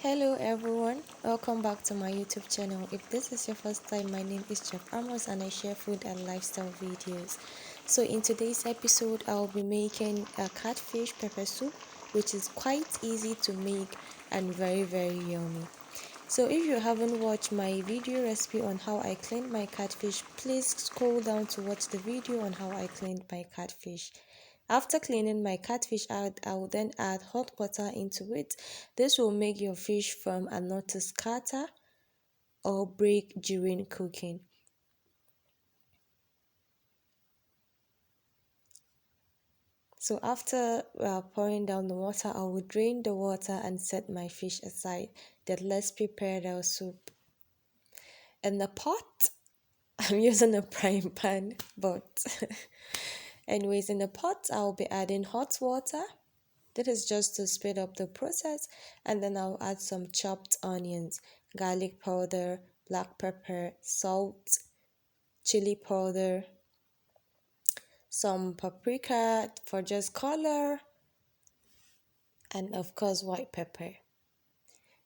Hello everyone, welcome back to my YouTube channel. If this is your first time, my name is Chefamors and I share food and lifestyle videos. So in today's episode, I'll be making a catfish pepper soup, which is quite easy to make and very yummy. So if you haven't watched my video recipe on how I cleaned my catfish, please scroll down to watch the video on how I cleaned my catfish. After cleaning my catfish out, I will then add hot water into it. This will make your fish firm and not to scatter or break during cooking. So after pouring down the water, I will drain the water and set my fish aside. Then let's prepare our soup. In the pot, I'm using a frying pan, but anyways, in the pot, I'll be adding hot water. That is just to speed up the process, and then I'll add some chopped onions, garlic powder, black pepper, salt, chili powder, some paprika for just color, and of course white pepper.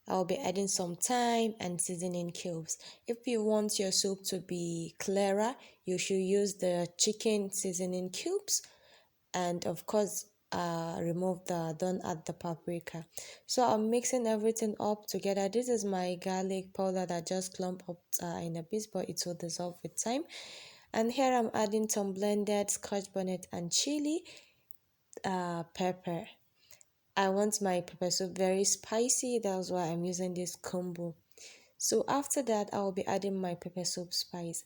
I'll be adding some thyme and seasoning cubes. If you want your soup to be clearer, you should use the chicken seasoning cubes, and of course don't add the paprika. So I'm mixing everything up together. This is my garlic powder that just clumped up in a bit, but it will dissolve with time. And here I'm adding some blended scotch bonnet and chili pepper. I want my pepper soup very spicy, that's why I'm using this combo. So after that, I'll be adding my pepper soup spice.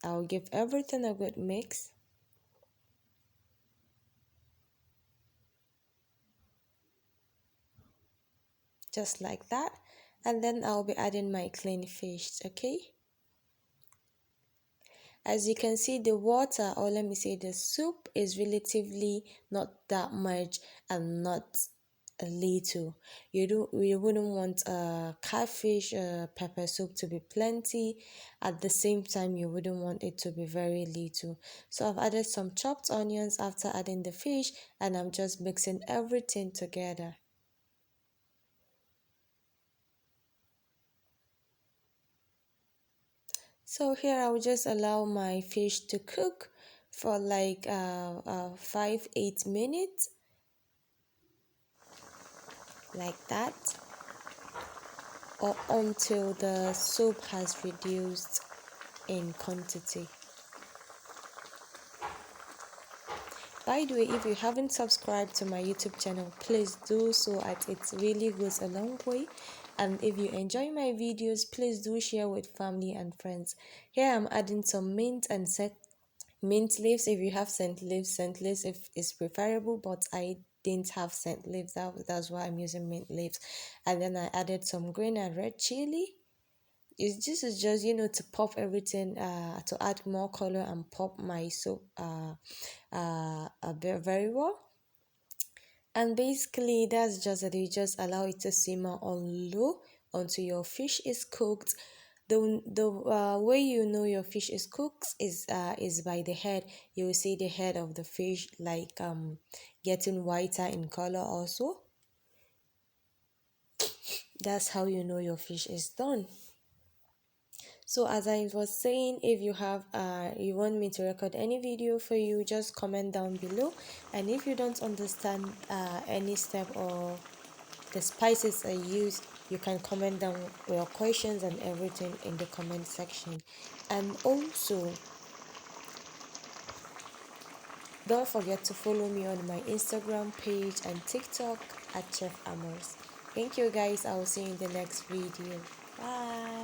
I'll give everything a good mix. Just like that, and then I'll be adding my clean fish. Okay, as you can see, the water, or let me say the soup, is relatively not that much and not a little. You wouldn't want a catfish pepper soup to be plenty. At the same time, you wouldn't want it to be very little. So I've added some chopped onions after adding the fish, and I'm just mixing everything together. So here I will just allow my fish to cook for like 5-8 minutes, like that, or until the soup has reduced in quantity. By the way, if you haven't subscribed to my YouTube channel, please do so, as it really goes a long way. And if you enjoy my videos, please do share with family and friends. Here I'm adding some mint and mint leaves. If you have scent leaves if is preferable, but I didn't have scent leaves, that's why I'm using mint leaves. And then I added some green and red chili. This is just, to pop everything, to add more color and pop my soup very well. And basically that's just it. You just allow it to simmer on low until your fish is cooked. The way you know your fish is cooked is by the head. You will see the head of the fish like getting whiter in color also. That's how you know your fish is done. So as I was saying, if you have you want me to record any video for you, just comment down below. And if you don't understand any step or the spices I use, you can comment down your questions and everything in the comment section. And also, don't forget to follow me on my Instagram page and TikTok at chefamors. Thank you guys. I will see you in the next video. Bye.